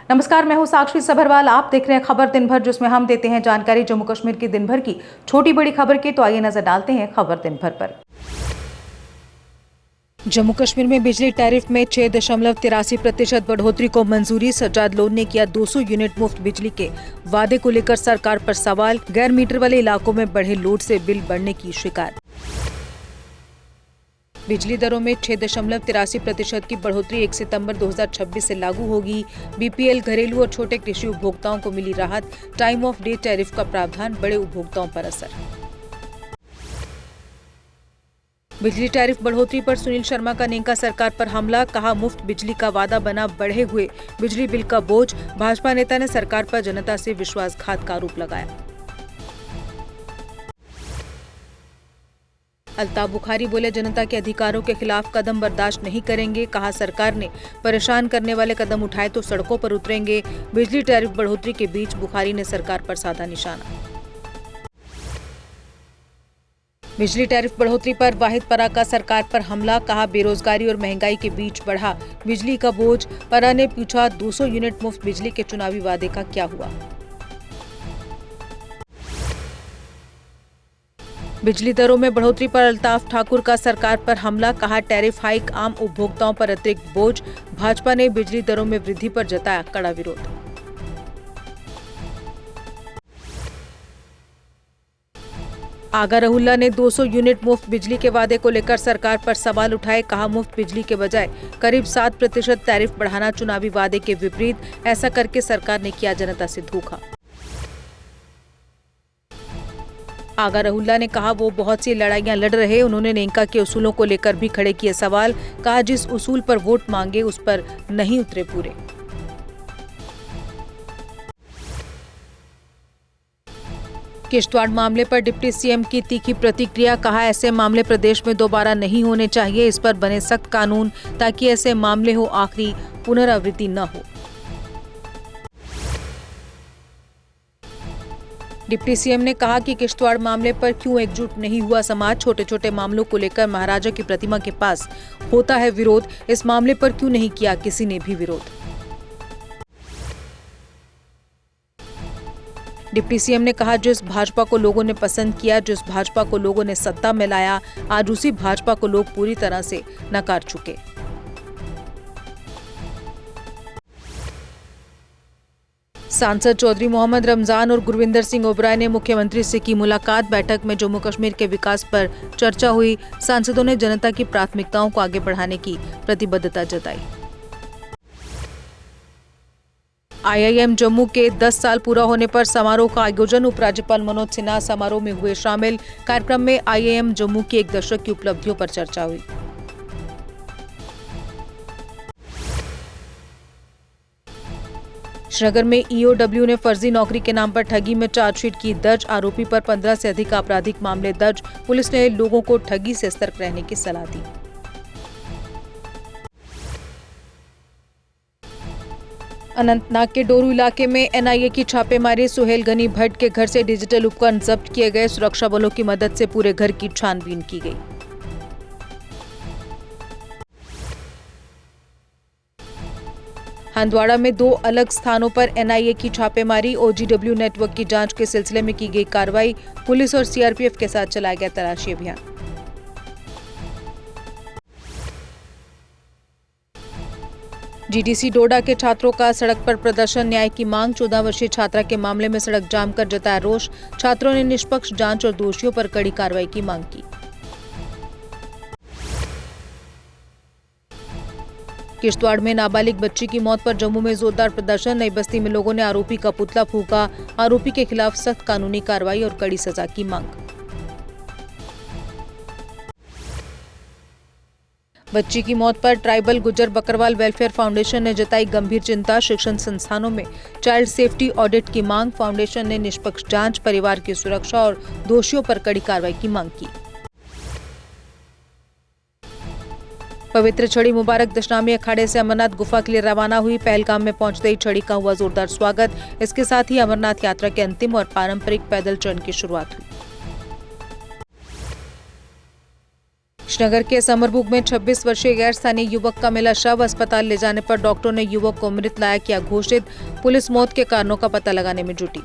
नमस्कार, मैं हूं साक्षी सभरवाल। आप देख रहे हैं खबर दिन भर, जिसमें हम देते हैं जानकारी जम्मू कश्मीर की दिन भर की छोटी बड़ी खबर की। तो आइए नजर डालते हैं खबर दिन भर पर। जम्मू कश्मीर में बिजली टैरिफ में 6.83% बढ़ोतरी को मंजूरी। सज्जाद लोन ने किया 200 यूनिट मुफ्त बिजली के वादे को लेकर सरकार पर सवाल। गैर मीटर वाले इलाकों में बढ़े लोड से बिल बढ़ने की शिकायत। बिजली दरों में 6.83% की बढ़ोतरी 1 सितंबर 2026 से लागू होगी। बीपीएल, घरेलू और छोटे कृषि उपभोक्ताओं को मिली राहत। टाइम ऑफ डे टैरिफ का प्रावधान, बड़े उपभोक्ताओं पर असर। बिजली टैरिफ बढ़ोतरी पर सुनील शर्मा का नेका सरकार पर हमला। कहा, मुफ्त बिजली का वादा बना बढ़े हुए बिजली बिल का बोझ। भाजपा नेता ने सरकार पर जनता से विश्वासघात का आरोप लगाया। अल्ताफ बुखारी बोले, जनता के अधिकारों के खिलाफ कदम बर्दाश्त नहीं करेंगे। कहा, सरकार ने परेशान करने वाले कदम उठाए तो सड़कों पर उतरेंगे। बिजली टैरिफ बढ़ोतरी के बीच बुखारी ने सरकार पर साधा निशाना। बिजली टैरिफ बढ़ोतरी पर वाहिद परा का सरकार पर हमला। कहा, बेरोजगारी और महंगाई के बीच बढ़ा बिजली का बोझ। परा ने पूछा, 200 यूनिट मुफ्त बिजली के चुनावी वादे का क्या हुआ। बिजली दरों में बढ़ोतरी पर अल्ताफ ठाकुर का सरकार पर हमला। कहा, टैरिफ हाइक आम उपभोक्ताओं पर अतिरिक्त बोझ। भाजपा ने बिजली दरों में वृद्धि पर जताया कड़ा विरोध। आगा रहुल्ला ने 200 यूनिट मुफ्त बिजली के वादे को लेकर सरकार पर सवाल उठाए। कहा, मुफ्त बिजली के बजाय करीब 7% टैरिफ बढ़ाना चुनावी वादे के विपरीत। ऐसा करके सरकार ने किया जनता से धोखा। आगा रहुल्ला ने कहा, वो बहुत सी लड़ाइयां लड़ रहे। उन्होंने नेका के उसूलों को लेकर भी खड़े किए सवाल। कहा, जिस उसूल पर वोट मांगे उस पर नहीं उतरे पूरे। किश्तवाड़ मामले पर डिप्टी सीएम की तीखी प्रतिक्रिया। कहा, ऐसे मामले प्रदेश में दोबारा नहीं होने चाहिए। इस पर बने सख्त कानून ताकि ऐसे मामले हो आखिरी पुनरावृत्ति न हो। डिप्टी सीएम ने कहा कि किश्तवाड़ मामले पर क्यों एकजुट नहीं हुआ समाज। छोटे छोटे मामलों को लेकर महाराजा की प्रतिमा के पास होता है विरोध। इस मामले पर क्यों नहीं किया किसी ने भी विरोध। डिप्टी सीएम ने कहा, जिस भाजपा को लोगों ने पसंद किया, जिस भाजपा को लोगों ने सत्ता में लाया, आज उसी भाजपा को लोग पूरी तरह से नकार चुके। सांसद चौधरी मोहम्मद रमजान और गुरविंदर सिंह ओबराय ने मुख्यमंत्री से की मुलाकात। बैठक में जम्मू कश्मीर के विकास पर चर्चा हुई। सांसदों ने जनता की प्राथमिकताओं को आगे बढ़ाने की प्रतिबद्धता जताई। आईआईएम जम्मू के 10 साल पूरा होने पर समारोह का आयोजन। उपराज्यपाल मनोज सिन्हा समारोह में हुए शामिल। कार्यक्रम में आईआईएम जम्मू की 1 दशक की उपलब्धियों पर चर्चा हुई। श्रीनगर में ईओडब्ल्यू ने फर्जी नौकरी के नाम पर ठगी में चार्जशीट की दर्ज। आरोपी पर 15 से अधिक आपराधिक मामले दर्ज। पुलिस ने लोगों को ठगी से सतर्क रहने की सलाह दी। अनंतनाग के डोरू इलाके में एनआईए की छापेमारी। सुहेल गनी भट्ट के घर से डिजिटल उपकरण जब्त किए गए। सुरक्षा बलों की मदद से पूरे घर की छानबीन की गई। हंदवाड़ा में 2 अलग स्थानों पर एनआईए की छापेमारी। ओजीडब्ल्यू नेटवर्क की जांच के सिलसिले में की गई कार्रवाई। पुलिस और सीआरपीएफ के साथ चलाया गया तलाशी अभियान। जीटीसी डोडा के छात्रों का सड़क पर प्रदर्शन। न्याय की मांग। 14 वर्षीय छात्रा के मामले में सड़क जाम कर जताया रोष। छात्रों ने निष्पक्ष जांच और दोषियों पर कड़ी कार्रवाई की मांग की। किश्तवाड़ में नाबालिग बच्ची की मौत पर जम्मू में जोरदार प्रदर्शन। नई बस्ती में लोगों ने आरोपी का पुतला फूंका। आरोपी के खिलाफ सख्त कानूनी कार्रवाई और कड़ी सजा की मांग। बच्ची की मौत पर tribal Gujjar Bakarwal welfare foundation ने जताई गंभीर चिंता। शिक्षण संस्थानों में चाइल्ड सेफ्टी ऑडिट की मांग। फाउंडेशन ने निष्पक्ष जांच, परिवार की सुरक्षा और दोषियों पर कड़ी कार्रवाई की मांग की। पवित्र छड़ी मुबारक दशनामी अखाड़े से अमरनाथ गुफा के लिए रवाना हुई। पहलगाम में पहुंचते ही छड़ी का हुआ जोरदार स्वागत। इसके साथ ही अमरनाथ यात्रा के अंतिम और पारंपरिक पैदल चरण की शुरुआत हुई। श्रीनगर के समरबुग में 26 वर्षीय गैर स्थानीय युवक का मिला शव। अस्पताल ले जाने पर डॉक्टरों ने युवक को मृत लाया किया घोषित। पुलिस मौत के कारणों का पता लगाने में जुटी।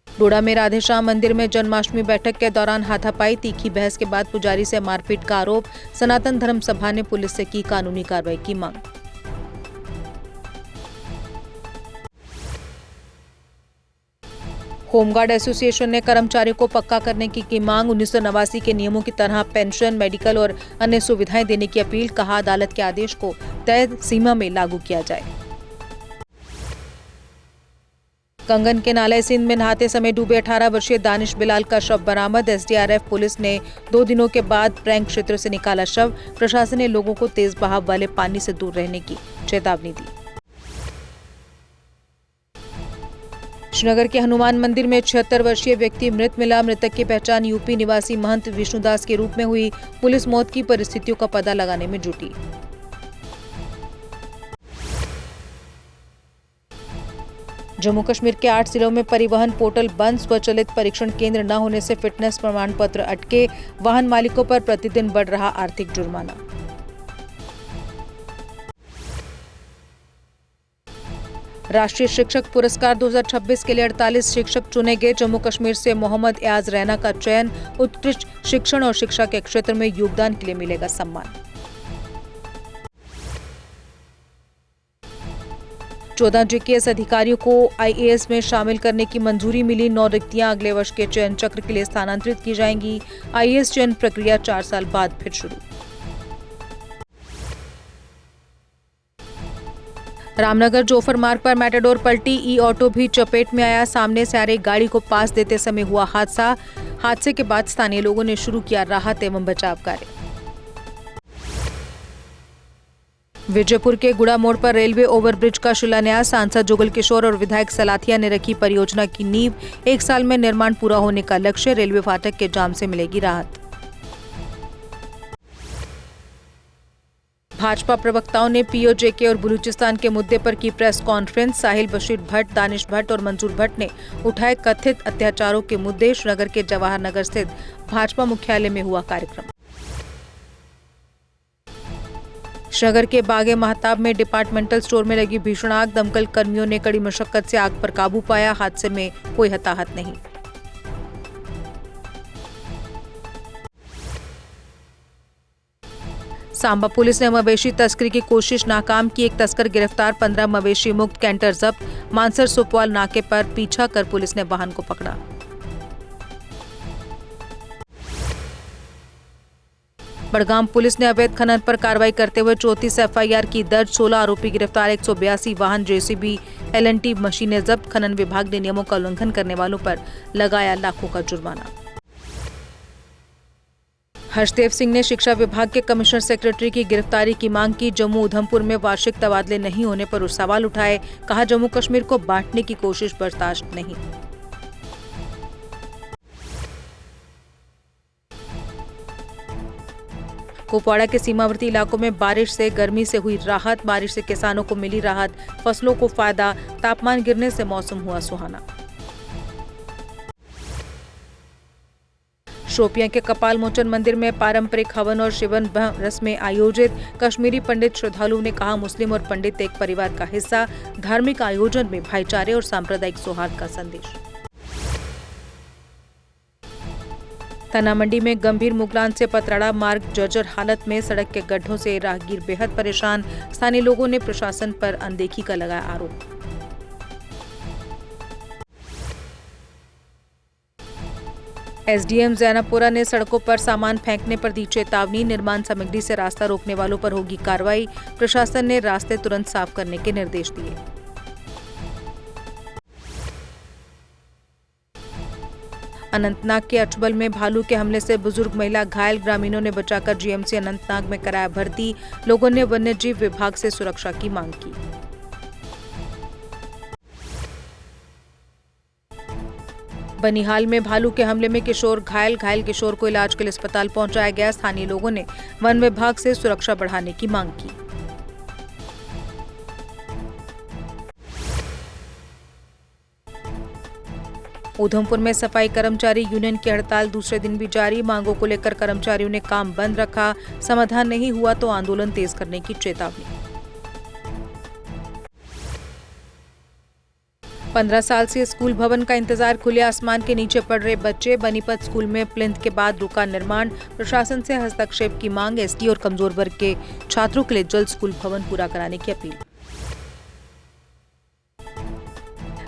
डोडा में राधेश्याम मंदिर में जन्माष्टमी बैठक के दौरान हाथापाई, तीखी बहस के बाद पुजारी से मारपीट का आरोप। सनातन धर्म सभा ने पुलिस से की कानूनी कार्रवाई की मांग। होमगार्ड एसोसिएशन ने कर्मचारियों को पक्का करने की मांग। 1989 के नियमों की तरह पेंशन, मेडिकल और अन्य सुविधाएं देने की अपील। कहा, अदालत के आदेश को तय सीमा में लागू किया जाए। कंगन के नाले सिंध में नहाते समय डूबे 18 वर्षीय दानिश बिलाल का शव बरामद। एसडीआरएफ पुलिस ने 2 दिनों के बाद प्रैंक क्षेत्र से निकाला शव। प्रशासन ने लोगों को तेज बहाव वाले पानी से दूर रहने की चेतावनी दी। श्रीनगर के हनुमान मंदिर में 76 वर्षीय व्यक्ति मृत मिला। मृतक की पहचान यूपी निवासी महंत विष्णुदास के रूप में हुई। पुलिस मौत की परिस्थितियों का पता लगाने में जुटी। जम्मू कश्मीर के 8 जिलों में परिवहन पोर्टल बंद। स्वचालित परीक्षण केंद्र न होने से फिटनेस प्रमाण पत्र अटके। वाहन मालिकों पर प्रतिदिन बढ़ रहा आर्थिक जुर्माना। राष्ट्रीय शिक्षक पुरस्कार 2026 के लिए 48 शिक्षक चुने गए। जम्मू कश्मीर से मोहम्मद एयाज रैना का चयन। उत्कृष्ट शिक्षण और शिक्षा के क्षेत्र में योगदान के लिए मिलेगा सम्मान। 14 जीकेएस अधिकारियों को आईएएस में शामिल करने की मंजूरी मिली। 9 रिक्तियां अगले वर्ष के चयन चक्र के लिए स्थानांतरित की जाएंगी। आईएएस चयन प्रक्रिया 4 साल बाद फिर शुरू। रामनगर जोफर मार्ग पर मैटाडोर पलटी। ई ऑटो भी चपेट में आया। सामने से आ रही गाड़ी को पास देते समय हुआ हादसा। हादसे के बाद स्थानीय लोगों ने शुरू किया राहत एवं बचाव कार्य। विजयपुर के गुड़ा मोड़ पर रेलवे ओवरब्रिज का शिलान्यास। सांसद जुगल किशोर और विधायक सलाथिया ने रखी परियोजना की नींव। 1 साल में निर्माण पूरा होने का लक्ष्य। रेलवे फाटक के जाम से मिलेगी राहत। भाजपा प्रवक्ताओं ने पीओजेके और बलूचिस्तान के मुद्दे पर की प्रेस कॉन्फ्रेंस। साहिल बशीर भट्ट, दानिश भट्ट और मंजूर भट्ट ने उठाए कथित अत्याचारों के मुद्दे। श्रीनगर के जवाहर नगर स्थित भाजपा मुख्यालय में हुआ कार्यक्रम। श्रीनगर के बागे महताब में डिपार्टमेंटल स्टोर में लगी भीषण आग। दमकल कर्मियों ने कड़ी मशक्कत से आग पर काबू पाया। हादसे में कोई हताहत नहीं। सांबा पुलिस ने मवेशी तस्करी की कोशिश नाकाम की। एक तस्कर गिरफ्तार। 15 मवेशी मुक्त कैंटर जब्त। मानसर सुपवाल नाके पर पीछा कर पुलिस ने वाहन को पकड़ा। बड़गाम पुलिस ने अवैध खनन पर कार्रवाई करते हुए 34 एफआईआर की दर्ज। 16 आरोपी गिरफ्तार। 182 वाहन, जेसीबी, एलएनटी मशीनें जब्त। खनन विभाग ने नियमों का उल्लंघन करने वालों पर लगाया लाखों का जुर्माना। हर्षदेव सिंह ने शिक्षा विभाग के कमिश्नर सेक्रेटरी की गिरफ्तारी की मांग की। जम्मू उधमपुर में वार्षिक तबादले नहीं होने पर सवाल उठाए। कहा, जम्मू कश्मीर को बांटने की कोशिश बर्दाश्त नहीं। कुपवाड़ा के सीमावर्ती इलाकों में बारिश से गर्मी से हुई राहत। बारिश से किसानों को मिली राहत, फसलों को फायदा। तापमान गिरने से मौसम हुआ सुहाना। शोपियां के कपाल मोचन मंदिर में पारंपरिक हवन और शिवन रस्में आयोजित। कश्मीरी पंडित श्रद्धालुओं ने कहा, मुस्लिम और पंडित एक परिवार का हिस्सा। धार्मिक आयोजन में भाईचारे और सांप्रदायिक सौहार्द का संदेश। तना मंडी में गंभीर मुगलान से पतराड़ा मार्ग जर्जर हालत में। सड़क के गड्ढों से राहगीर बेहद परेशान। स्थानीय लोगों ने प्रशासन पर अनदेखी का लगाया आरोप। एसडीएम जैनापुरा ने सड़कों पर सामान फेंकने पर दी चेतावनी। निर्माण सामग्री से रास्ता रोकने वालों पर होगी कार्रवाई। प्रशासन ने रास्ते तुरंत साफ करने के निर्देश दिए। अनंतनाग के अचबल में भालू के हमले से बुजुर्ग महिला घायल। ग्रामीणों ने बचाकर जीएमसी अनंतनाग में कराया भर्ती। लोगों ने वन्यजीव विभाग से सुरक्षा की मांग की। बनिहाल में भालू के हमले में किशोर घायल। घायल किशोर को इलाज के लिए अस्पताल पहुंचाया गया। स्थानीय लोगों ने वन विभाग से सुरक्षा बढ़ाने की मांग की। उधमपुर में सफाई कर्मचारी यूनियन की हड़ताल दूसरे दिन भी जारी। मांगों को लेकर कर्मचारियों ने काम बंद रखा। समाधान नहीं हुआ तो आंदोलन तेज करने की चेतावनी। 15 साल से स्कूल भवन का इंतजार, खुले आसमान के नीचे पढ़ रहे बच्चे। बनीपत स्कूल में प्लिंथ के बाद रुका निर्माण। प्रशासन से हस्तक्षेप की मांग। एसटी और कमजोर वर्ग के छात्रों के लिए जल्द स्कूल भवन पूरा कराने की अपील।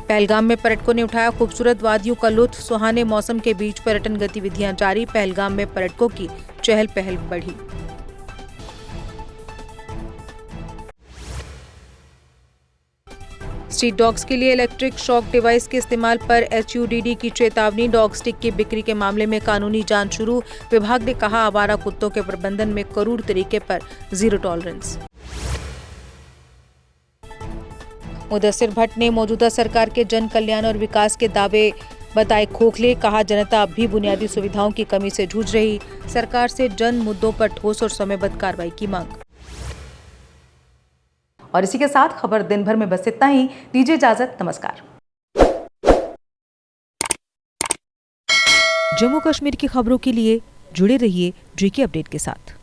पहलगाम में पर्यटकों ने उठाया खूबसूरत वादियों का लुत्फ। सुहाने मौसम के बीच पर्यटन गतिविधियां जारी। पहलगाम में पर्यटकों की चहल पहल बढ़ी। स्ट्रीट डॉग्स के लिए इलेक्ट्रिक शॉक डिवाइस के इस्तेमाल पर HUDD की चेतावनी। डॉग स्टिक की बिक्री के मामले में कानूनी जांच शुरू। विभाग ने कहा, आवारा कुत्तों के प्रबंधन में करूर तरीके पर जीरो टॉलरेंस। मुदस्सिर भट्ट ने मौजूदा सरकार के जन कल्याण और विकास के दावे बताए खोखले। कहा, जनता अब भी बुनियादी सुविधाओं की कमी से जूझ रही। सरकार से जन मुद्दों पर ठोस और समयबद्ध कार्रवाई की मांग। और इसी के साथ खबर दिन भर में बस इतना ही। दीजिए इजाजत, नमस्कार। जम्मू कश्मीर की खबरों के लिए जुड़े रहिए JK अपडेट के साथ।